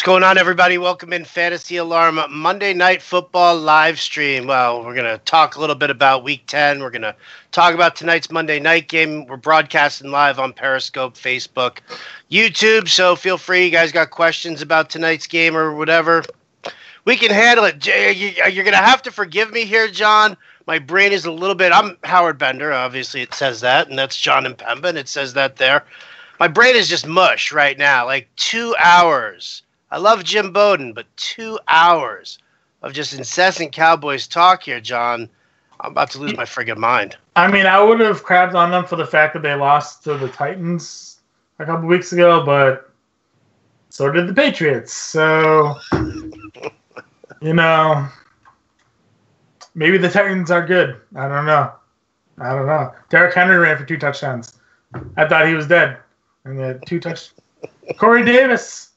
going on, everybody? Welcome in Fantasy Alarm Monday Night Football live stream. Well, we're going to talk a little bit about Week 10. We're going to talk about tonight's Monday night game. We're broadcasting live on Periscope, Facebook, YouTube, so feel free. You guys got questions about tonight's game or whatever, we can handle it. You're going to have to forgive me here, John. My brain is a little bit – I'm Howard Bender. Obviously, it says that, and that's John and Pemba, and it says that there. My brain is just mush right now, like 2 hours. I love Jim Bowden, but 2 hours of just incessant Cowboys talk here, John. I'm about to lose my friggin' mind. I mean, I would have crapped on them for the fact that they lost to the Titans a couple weeks ago, but so did the Patriots. So, maybe the Titans are good. I don't know. Derrick Henry ran for 2 touchdowns. I thought he was dead. And the 2 touchdowns. Corey Davis,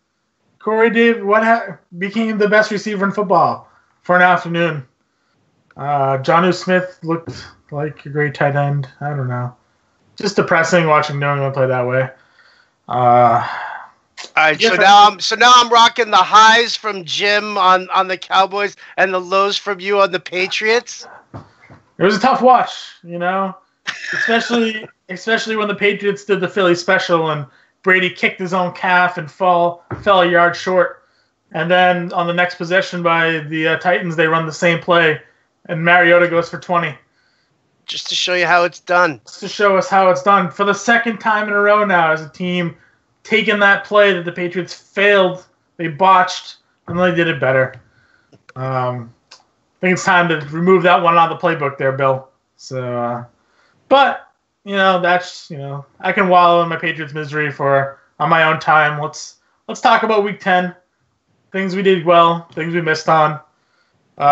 became the best receiver in football for an afternoon. Jonnu Smith looked like a great tight end. I don't know. Just depressing watching New England play that way. All right, so now I'm rocking the highs from Jim on the Cowboys and the lows from you on the Patriots. It was a tough watch, especially when the Patriots did the Philly special and Brady kicked his own calf and fell a yard short. And then on the next possession by the Titans, they run the same play, and Mariota goes for 20. Just to show you how it's done. Just to show us how it's done. For the second time in a row now as a team, taking that play that the Patriots failed, they botched, and they did it better. I think it's time to remove that one out of the playbook there, Bill. So, but... that's, I can wallow in my Patriots misery on my own time. Let's talk about Week 10. Things we did well, things we missed on. You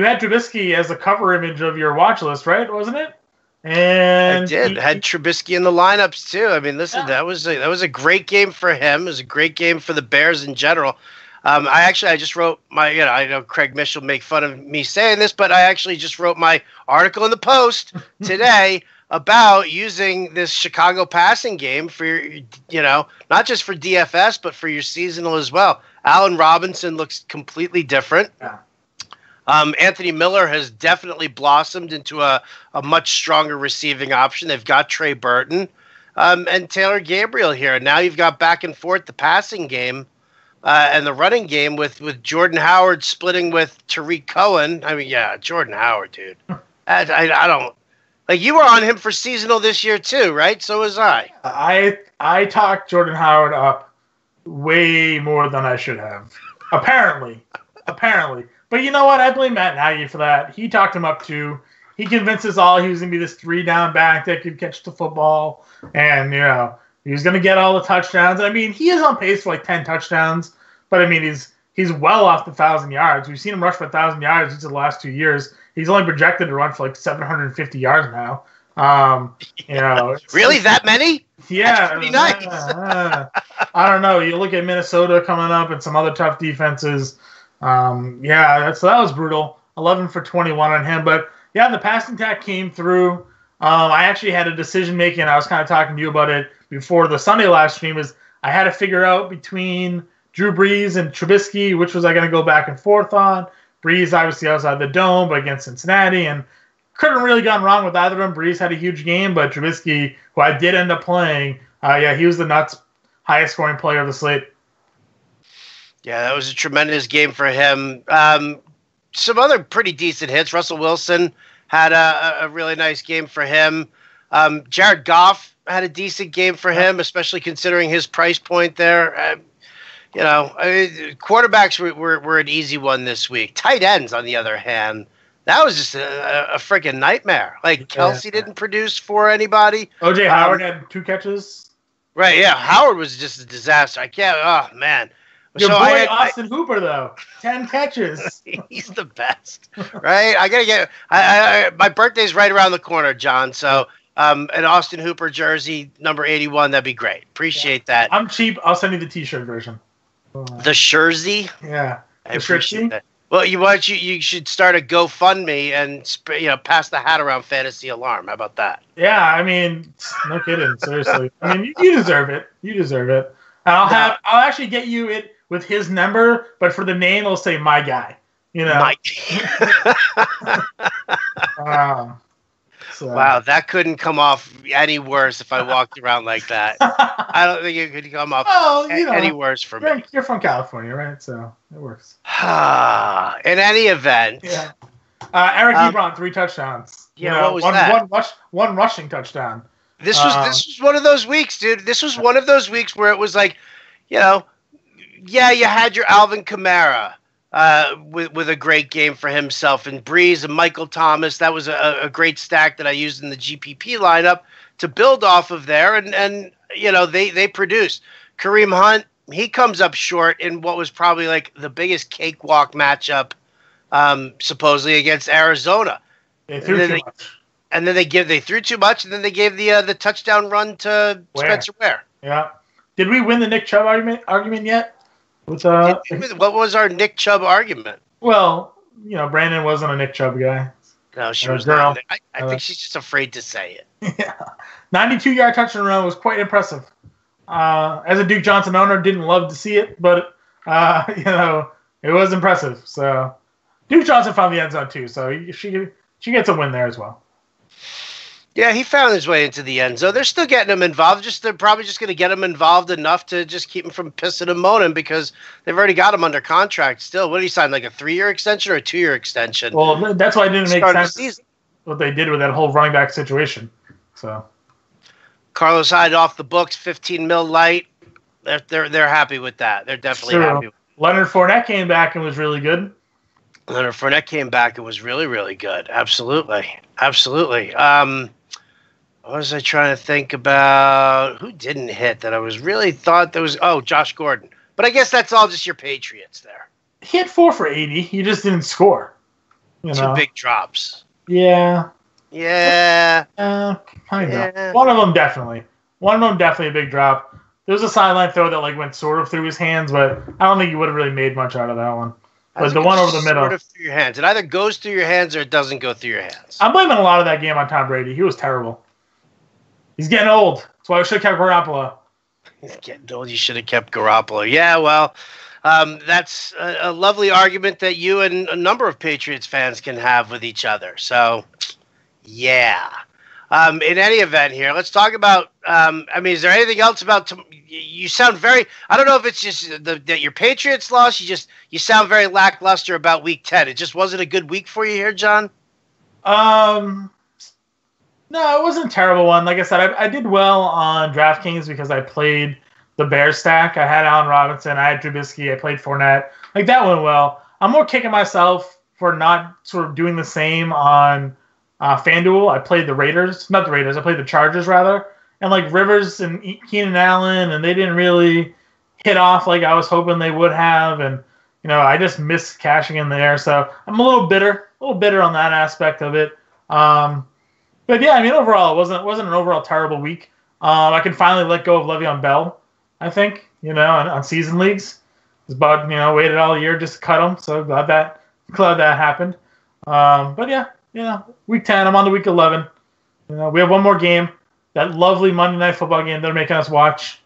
had Trubisky as the cover image of your watch list, right? Wasn't it? And I did. Had Trubisky in the lineups too. Listen, that was a great game for him. It was a great game for the Bears in general. I just wrote I know Craig Mish will make fun of me saying this, but I actually just wrote my article in the Post today about using this Chicago passing game for, not just for DFS, but for your seasonal as well. Allen Robinson looks completely different. Yeah. Anthony Miller has definitely blossomed into a much stronger receiving option. They've got Trey Burton and Taylor Gabriel here. And now you've got back and forth the passing game. And the running game with Jordan Howard splitting with Tariq Cohen. Jordan Howard, dude. I don't like. You were on him for seasonal this year too, right? So was I. I talked Jordan Howard up way more than I should have. Apparently. But you know what? I blame Matt Nagy for that. He talked him up too. He convinced us all he was going to be this 3-down back that could catch the football, and he was going to get all the touchdowns. He is on pace for like 10 touchdowns, but he's well off the 1,000 yards. We've seen him rush for 1,000 yards each of the last 2 years. He's only projected to run for like 750 yards now. Really, that many? Yeah, that's pretty nice. I don't know. You look at Minnesota coming up and some other tough defenses. That was brutal. 11 for 21 on him, but yeah, the passing attack came through. I actually had a decision making. I was kind of talking to you about it before the Sunday live stream. Is I had to figure out between Drew Brees and Trubisky, which was I going to go back and forth on. Brees obviously outside the dome, but against Cincinnati, and couldn't really gone wrong with either of them. Brees had a huge game, but Trubisky, who I did end up playing, he was the Nuts' highest scoring player of the slate. Yeah, that was a tremendous game for him. Some other pretty decent hits. Russell Wilson had a really nice game for him. Jared Goff had a decent game for him, especially considering his price point there. Quarterbacks were an easy one this week. Tight ends, on the other hand, that was just a freaking nightmare. Like, Kelsey didn't produce for anybody. O.J. Howard had 2 catches. Right, yeah. Howard was just a disaster. I can't – oh, man. Your boy Austin Hooper, though, 10 catches. He's the best, right? I gotta get. My birthday's right around the corner, John. So, an Austin Hooper jersey, number 81, that'd be great. Appreciate that. I'm cheap. I'll send you the T-shirt version. The jersey. Yeah, I appreciate that. Well, you should start a GoFundMe and pass the hat around Fantasy Alarm. How about that? Yeah, no kidding. Seriously, you deserve it. You deserve it. And I'll actually get you it with his number, but for the name, it'll say my guy. You know, Mike. So. Wow, that couldn't come off any worse if I walked around like that. I don't think it could come off any worse for me. You're from California, right? So it works. In any event. Yeah. Eric Ebron, 3 touchdowns. Yeah, what was that? One rushing touchdown. This was one of those weeks, dude. This was one of those weeks where it was like, you had your Alvin Kamara. With a great game for himself, and Breeze and Michael Thomas. That was a great stack that I used in the GPP lineup to build off of there, and they produced. Kareem Hunt, he comes up short in what was probably like the biggest cakewalk matchup, supposedly against Arizona. They threw too much. And then they threw too much, and then they gave the touchdown run to Spencer Ware. Yeah. Did we win the Nick Chubb argument yet? What was our Nick Chubb argument? Well, Brandon wasn't a Nick Chubb guy. No, she was not. I think she's just afraid to say it. Yeah. 92-yard touchdown run was quite impressive. As a Duke Johnson owner, didn't love to see it, but it was impressive. So Duke Johnson found the end zone too, so she gets a win there as well. Yeah, he found his way into the end zone. They're still getting him involved. They're probably just going to get him involved enough to just keep him from pissing and moaning because they've already got him under contract still. What did he sign, like a 3-year extension or a 2-year extension? Well, that's why it didn't make sense what they did with that whole running back situation. So Carlos Hyde off the books, $15 million light. They're happy with that. They're definitely happy with that. Leonard Fournette came back and was really good. Leonard Fournette came back and was really, really good. Absolutely. What was I trying to think about? Who didn't hit that I was really thought there was? Oh, Josh Gordon. But I guess that's all just your Patriots there. He had 4 for 80. He just didn't score. 2 big drops. Yeah. Yeah. Kind of. One of them definitely a big drop. There was a sideline throw that went sort of through his hands, but I don't think he would have really made much out of that one. But the one over the middle. Sort of through your hands. It either goes through your hands or it doesn't go through your hands. I'm blaming a lot of that game on Tom Brady. He was terrible. He's getting old. That's why we should have kept Garoppolo. He's getting old. You should have kept Garoppolo. Yeah, well, that's a lovely argument that you and a number of Patriots fans can have with each other. So, yeah. In any event here, let's talk about, is there anything else about, you sound very, I don't know if it's just that your Patriots lost, you sound very lackluster about week 10. It just wasn't a good week for you here, John? No, it wasn't a terrible one. Like I said, I did well on DraftKings because I played the Bears stack. I had Allen Robinson, I had Trubisky, I played Fournette. That went well. I'm more kicking myself for not sort of doing the same on FanDuel. I played the Raiders. Not the Raiders. I played the Chargers, rather. And Rivers and Keenan Allen, and they didn't really hit off like I was hoping they would have. And, I just missed cashing in there. So I'm a little bitter on that aspect of it. But yeah, overall, it wasn't an overall terrible week. I can finally let go of Le'Veon Bell, I think, on season leagues. It's about, waited all year just to cut him. So glad that happened. But yeah, week 10, I'm on to week 11. We have one more game, that lovely Monday Night Football game they're making us watch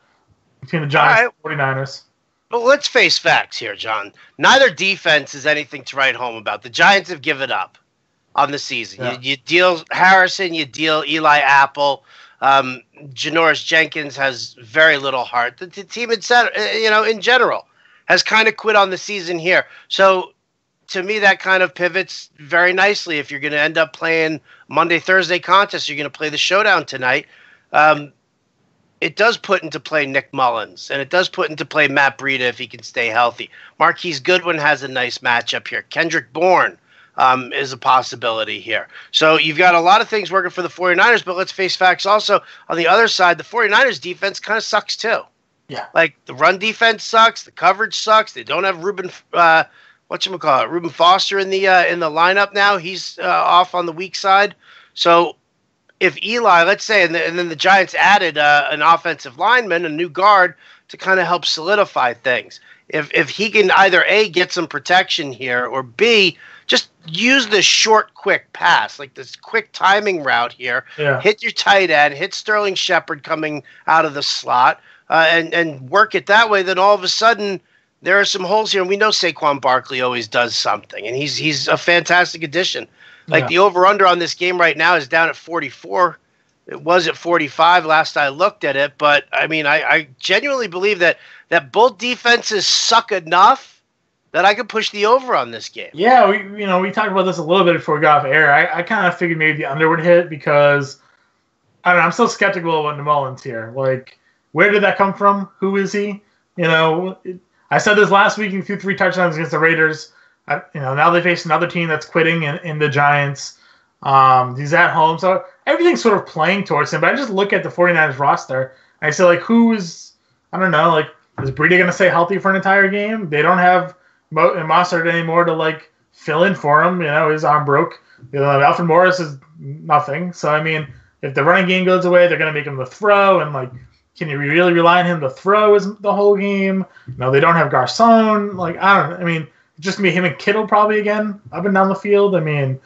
between the Giants and 49ers. Well, let's face facts here, John. Neither defense is anything to write home about. The Giants have given up on the season. Yeah. You deal Harrison, you deal Eli Apple. Janoris Jenkins has very little heart. The team, in general, has kind of quit on the season here. So, to me, that kind of pivots very nicely. If you're going to end up playing Monday-Thursday contest, you're going to play the showdown tonight. It does put into play Nick Mullins, and it does put into play Matt Breida if he can stay healthy. Marquise Goodwin has a nice matchup here. Kendrick Bourne is a possibility here. So you've got a lot of things working for the 49ers, but let's face facts also. On the other side, the 49ers defense kind of sucks too. Yeah. The run defense sucks. The coverage sucks. They don't have Reuben Foster in the lineup now. He's off on the weak side. So if Eli, let's say, and then the Giants added an offensive lineman, a new guard, to kind of help solidify things. If he can either A, get some protection here, or B, just use the short, quick pass, like this quick timing route here. Yeah. Hit your tight end, hit Sterling Shepard coming out of the slot. and work it that way, then all of a sudden there are some holes here. And we know Saquon Barkley always does something, and he's a fantastic addition. Like the over-under on this game right now is down at 44. It was at 45 last I looked at it. But, I mean, I genuinely believe that both defenses suck enough that I could push the over on this game. Yeah, we talked about this a little bit before we got off air. I kind of figured maybe the under would hit because, I don't know, I'm still skeptical about Mullins here. Like, where did that come from? Who is he? I said this last week. He threw 3 touchdowns against the Raiders. Now they face another team that's quitting in the Giants. He's at home. So everything's sort of playing towards him. But I just look at the 49ers roster. And I say, like, I don't know, like, is Breida going to stay healthy for an entire game? They don't have Mossad anymore to, like, fill in for him. His arm broke. Alfred Morris is nothing. So, I mean, if the running game goes away, they're going to make him the throw. And, like, can you really rely on him to throw the whole game? They don't have Garcon. Like, I don't know. I mean, just going to be him and Kittle probably again up and down the field. I mean,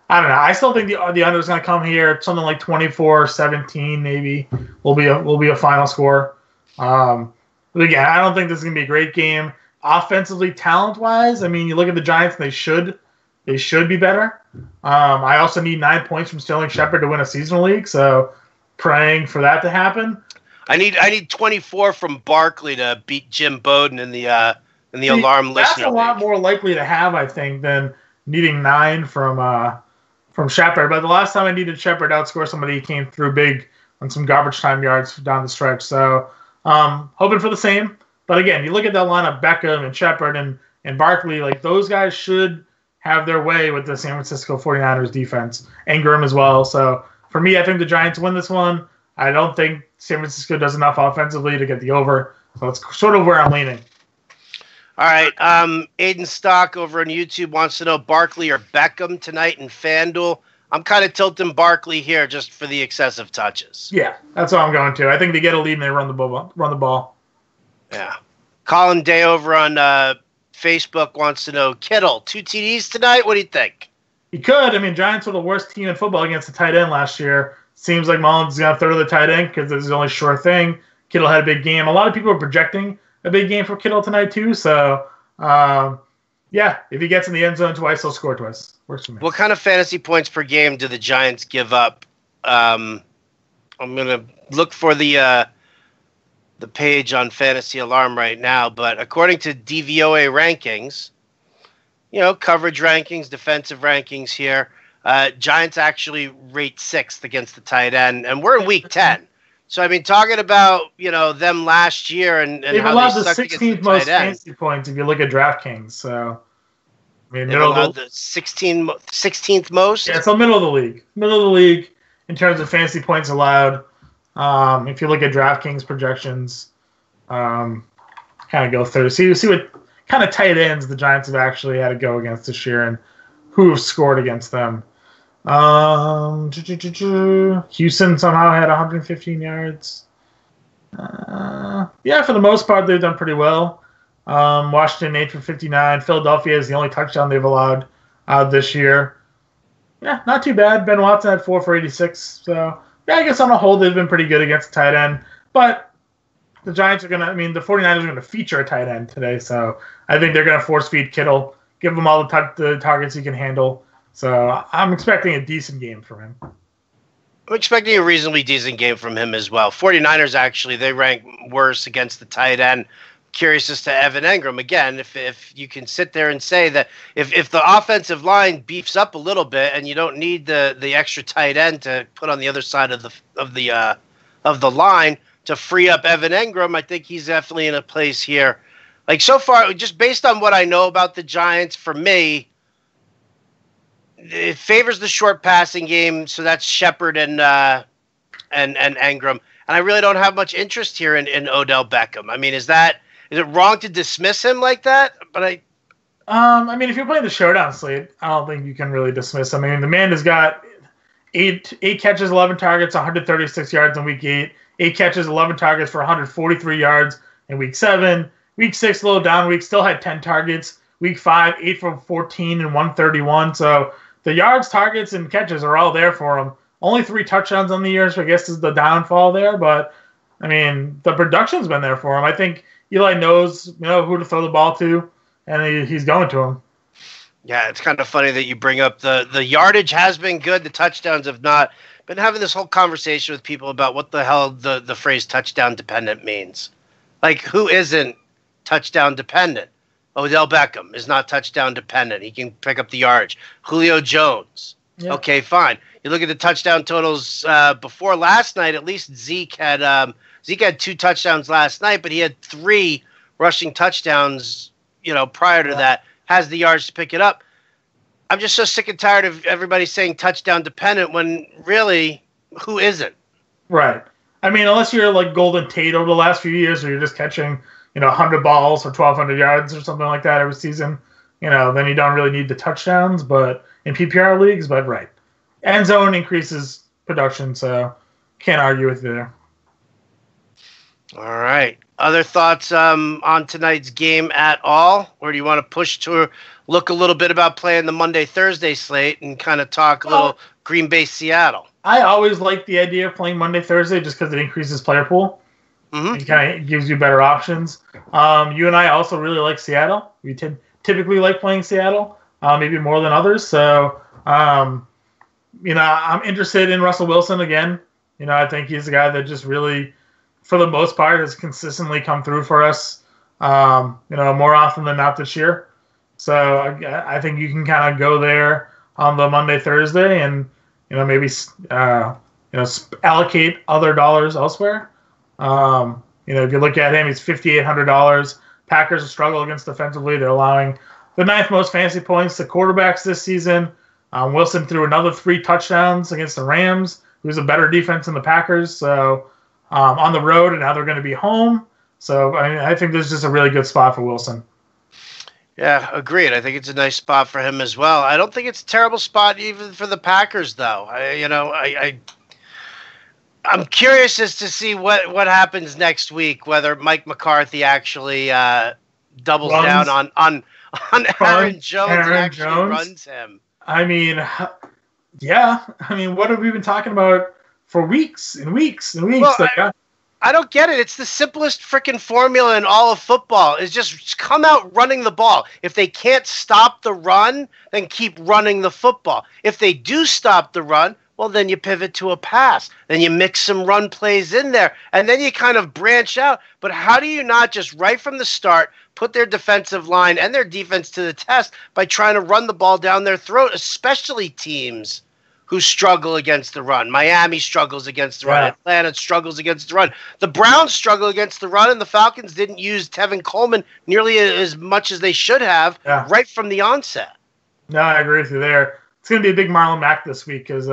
I don't know. I still think the under is going to come here. Something like 24-17 maybe will be a final score. But again, I don't think this is going to be a great game. Offensively, talent-wise, I mean, you look at the Giants, and they should be better. I also need 9 points from Sterling Shepard to win a seasonal league, so praying for that to happen. I need 24 from Barkley to beat Jim Bowden in the alarm listening. That's a lot more likely to have, I think, than needing 9 from Shepard. But the last time I needed Shepard to outscore somebody, he came through big on some garbage time yards down the stretch. So hoping for the same. But again, you look at that lineup, Beckham and Shepard and Barkley, like those guys should have their way with the San Francisco 49ers defense. Ingram as well. So for me, I think the Giants win this one. I don't think San Francisco does enough offensively to get the over. So that's sort of where I'm leaning. All right. Aiden Stock over on YouTube wants to know Barkley or Beckham tonight in FanDuel. I'm kind of tilting Barkley here just for the excessive touches. Yeah, that's what I'm going to. I think they get a lead and they run the ball. Yeah. Colin Day over on Facebook wants to know Kittle, 2 TDs tonight. What do you think? He could. I mean, Giants were the worst team in football against the tight end last year. Seems like Mullins is going to throw to the tight end because this is the only sure thing. Kittle had a big game. A lot of people are projecting a big game for Kittle tonight too. So, yeah, if he gets in the end zone twice, he'll score twice. Works for me. What kind of fantasy points per game do the Giants give up? I'm going to look for the page on Fantasy Alarm right now, but according to DVOA rankings, coverage rankings, defensive rankings here, Giants actually rate 6th against the tight end, and we're in week 10. So, I mean, talking about, them last year and they've how allowed they the sucked 16th most fantasy points if you look at DraftKings. So, I mean, they've allowed the 16th most? Yeah, it's the middle of the league. Middle of the league in terms of fantasy points allowed. If you look at DraftKings projections, kind of go through. See what kind of tight ends the Giants have actually had to go against this year and who have scored against them. Houston somehow had 115 yards. Yeah, for the most part, they've done pretty well. Washington 8 for 59. Philadelphia is the only touchdown they've allowed this year. Yeah, not too bad. Ben Watson had 4 for 86. So, yeah, I guess on the whole, they've been pretty good against the tight end. But the Giants are the 49ers are going to feature a tight end today. So, I think they're going to force feed Kittle, give him all the targets he can handle. So I'm expecting a decent game from him. I'm expecting a reasonably decent game from him as well. 49ers, actually, they rank worse against the tight end. Curious as to Evan Engram. Again, if you can sit there and say that if the offensive line beefs up a little bit and you don't need the extra tight end to put on the other side of the line to free up Evan Engram, I think he's definitely in a place here. Like so far, just based on what I know about the Giants, for me, it favors the short passing game, so that's Shepard and Engram. And I really don't have much interest here in Odell Beckham. I mean, is it wrong to dismiss him like that? But if you're playing the showdown slate, I don't think you can really dismiss him. I mean, the man has got eight catches, 11 targets, 136 yards in week 8. 8 catches, 11 targets for 143 yards in week 7. Week 6, a little down week, still had 10 targets. Week 5, 8 for 14 and 131. So the yards, targets, and catches are all there for him. Only 3 touchdowns on the year, so I guess is the downfall there. But I mean, the production's been there for him. I think Eli knows, who to throw the ball to, and he's going to him. Yeah, it's kind of funny that you bring up the yardage has been good. The touchdowns have not. Been having this whole conversation with people about what the hell the phrase touchdown dependent means. Like, who isn't touchdown dependent? Odell Beckham is not touchdown dependent. He can pick up the yardage. Julio Jones. Yeah. Okay, fine. You look at the touchdown totals before last night. At least Zeke had 2 touchdowns last night, but he had 3 rushing touchdowns. Prior to that, has the yards to pick it up. I'm just so sick and tired of everybody saying touchdown dependent when really, who isn't? Right. I mean, unless you're like Golden Tate over the last few years, or you're just catching 100 balls for 1,200 yards or something like that every season, then you don't really need the touchdowns. But in PPR leagues, but right. End zone increases production, so can't argue with you there. All right. Other thoughts on tonight's game at all? Or do you want to push to look a little bit about playing the Monday-Thursday slate and kind of talk a little Green Bay, Seattle? I always like the idea of playing Monday-Thursday just because it increases player pool. Mm-hmm. It kind of gives you better options. You and I also really like Seattle. We typically like playing Seattle, maybe more than others. So, I'm interested in Russell Wilson again. I think he's a guy that just really, for the most part, has consistently come through for us, more often than not this year. So I think you can kind of go there on the Monday, Thursday, and maybe allocate other dollars elsewhere. If you look at him, he's $5,800. Packers struggle against defensively. They're allowing the 9th most fantasy points to quarterbacks this season. Wilson threw another 3 touchdowns against the Rams, who's a better defense than the Packers. So on the road, and now they're going to be home. So I think this is just a really good spot for Wilson. Yeah, agreed. I think it's a nice spot for him as well. I don't think it's a terrible spot even for the Packers, though. I'm curious as to see what happens next week, whether Mike McCarthy actually doubles down on Aaron Jones and actually runs him. I mean, yeah. I mean, what have we been talking about for weeks and weeks and weeks? Well, I don't get it. It's the simplest freaking formula in all of football is just come out running the ball. If they can't stop the run, then keep running the football. If they do stop the run, well, then you pivot to a pass. Then you mix some run plays in there, and then you kind of branch out. But how do you not just right from the start put their defensive line and their defense to the test by trying to run the ball down their throat, especially teams who struggle against the run? Miami struggles against the run. Yeah. Atlanta struggles against the run. The Browns struggle against the run, and the Falcons didn't use Tevin Coleman nearly as much as they should have right from the onset. No, I agree with you there. It's going to be a big Marlon Mack this week because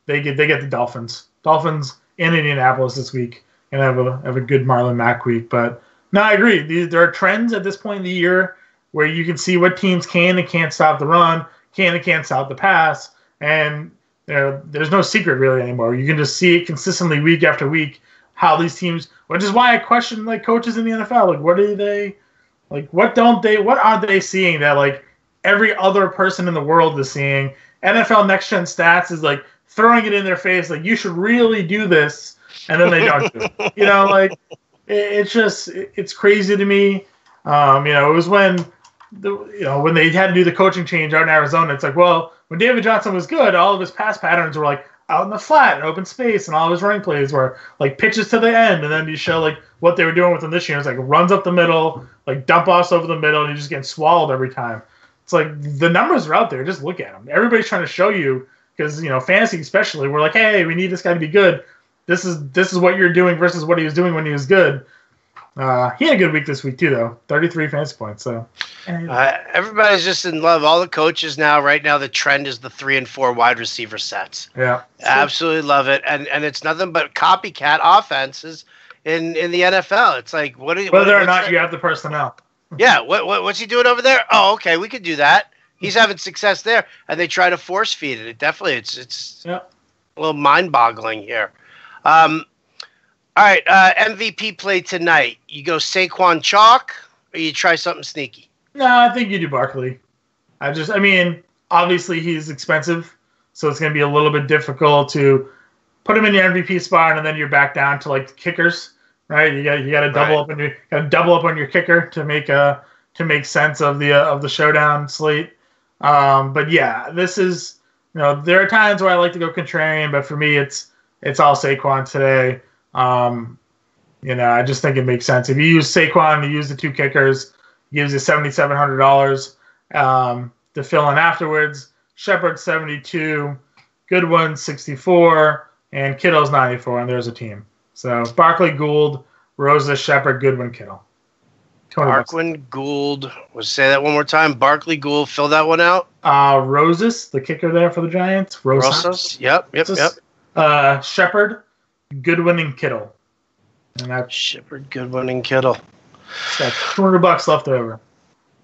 they get the Dolphins. Dolphins in Indianapolis this week, and have a good Marlon Mack week. But no, I agree. There are trends at this point in the year where you can see what teams can and can't stop the run, can and can't stop the pass, and there's no secret really anymore. You can just see it consistently week after week how these teams, which is why I question like coaches in the NFL. Like, what are they, like, what are they seeing that like every other person in the world is seeing? NFL Next Gen Stats is like throwing it in their face, like you should really do this, and then they don't do it. It's crazy to me. It was when when they had to do the coaching change out in Arizona. It's like, well, when David Johnson was good, all of his pass patterns were like out in the flat and open space, and all of his running plays were like pitches to the end, and then you show like what they were doing with him this year. It's like runs up the middle, like dump offs over the middle, and you're just getting swallowed every time. It's like the numbers are out there. Just look at them. Everybody's trying to show you because fantasy especially, we're like, hey, we need this guy to be good. This is what you're doing versus what he was doing when he was good. He had a good week this week too, though. 33 fantasy points. So everybody's just in love. All the coaches now, right now, the trend is the 3 and 4 wide receiver sets. Yeah, absolutely love it, and it's nothing but copycat offenses in the NFL. It's like whether or not you have the personnel. Yeah, what's he doing over there? Oh, okay, we could do that. He's having success there, and they try to force feed it. It's a little mind-boggling here. All right, MVP play tonight. You go Saquon Chalk, or you try something sneaky? No, I think you do Barkley. Obviously he's expensive, so it's going to be a little bit difficult to put him in your MVP spot, and then you're back down to like the kickers. right? You got to double up on your kicker to make sense of the showdown slate. But yeah, this is, there are times where I like to go contrarian, but for me it's all Saquon today. I just think it makes sense. If you use Saquon to use the two kickers, gives you $7,700 to fill in afterwards. Shepard 72, Goodwin 64, and Kittle's 94, and there's a team. So Barkley, Gould, Rosa, Shepard, Goodwin, Kittle. Barkley, Gould. Say that one more time. Barkley, Gould. Fill that one out. Rosas, the kicker there for the Giants. Rosas. Yep. Shepard, Goodwin, and Kittle. And that's Shepard, Goodwin, and Kittle. Got $200 left over.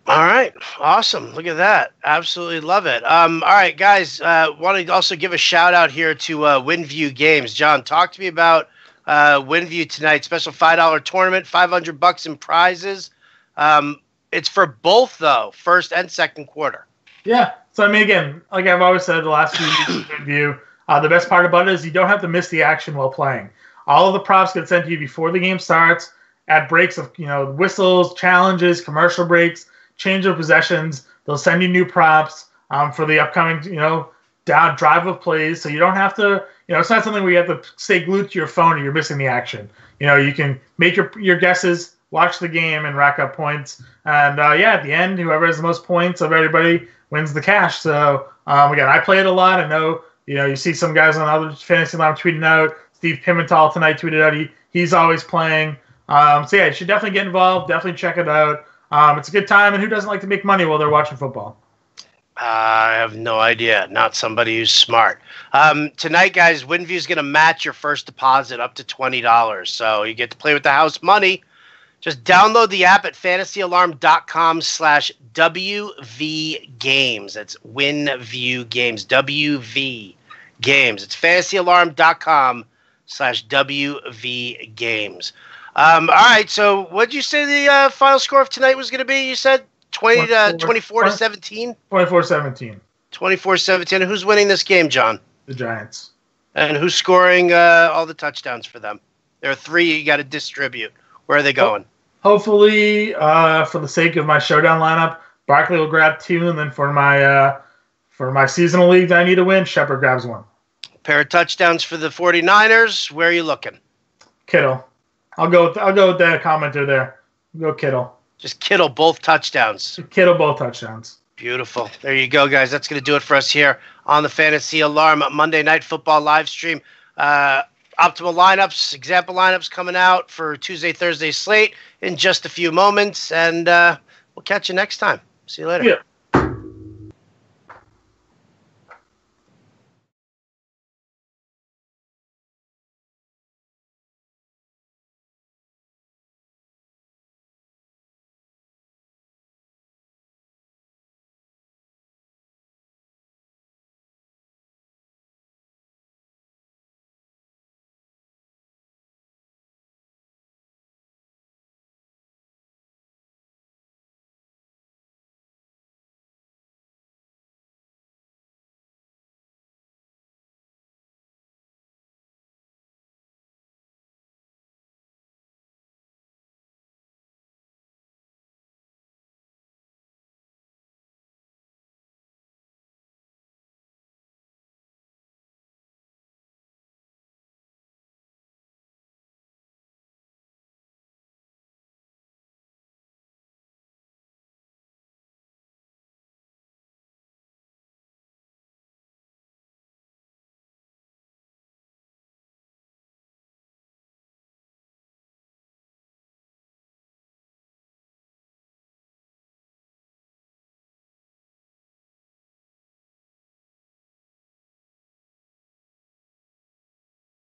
All right. Awesome. Look at that. Absolutely love it. All right, guys. Want to also give a shout out here to WinView Games. John, talk to me about WinView tonight. Special $5 tournament, $500 in prizes. It's for both, though, first and second quarter. Yeah. So, I mean, again, like I've always said the last few weeks of WinView, the best part about it is you don't have to miss the action while playing. All of the props get sent to you before the game starts, at breaks of, whistles, challenges, commercial breaks, change of possessions. They'll send you new props for the upcoming, drive of plays. So you don't have to, it's not something where you have to stay glued to your phone or you're missing the action. You can make your guesses, watch the game, and rack up points. And, at the end, whoever has the most points of everybody wins the cash. So, again, I play it a lot. I know, you see some guys on other fantasy line tweeting out. Steve Pimentel tonight tweeted out he's always playing. You should definitely get involved. Definitely check it out. It's a good time, and who doesn't like to make money while they're watching football? I have no idea. Not somebody who's smart. Tonight, guys, WinView is going to match your first deposit up to $20. So you get to play with the house money. Just download the app at fantasyalarm.com/WV Games. That's WinView Games. WV Games. It's fantasyalarm.com/WV Games. All right, so what did you say the final score of tonight was going to be? You said 24 to 17? 24-17. 24-17. Who's winning this game, John? The Giants. And who's scoring all the touchdowns for them? There are 3 you got to distribute. Where are they going? Hopefully, for the sake of my showdown lineup, Barkley will grab 2, and then for my seasonal league that I need to win, Shepard grabs 1. Pair of touchdowns for the 49ers. Where are you looking? Kittle. I'll go with the commenter there. Go Kittle. Just Kittle, both touchdowns. Kittle, both touchdowns. Beautiful. There you go, guys. That's going to do it for us here on the Fantasy Alarm Monday Night Football live stream. Optimal lineups, example lineups coming out for Tuesday, Thursday slate in just a few moments. And we'll catch you next time. See you later. Yeah.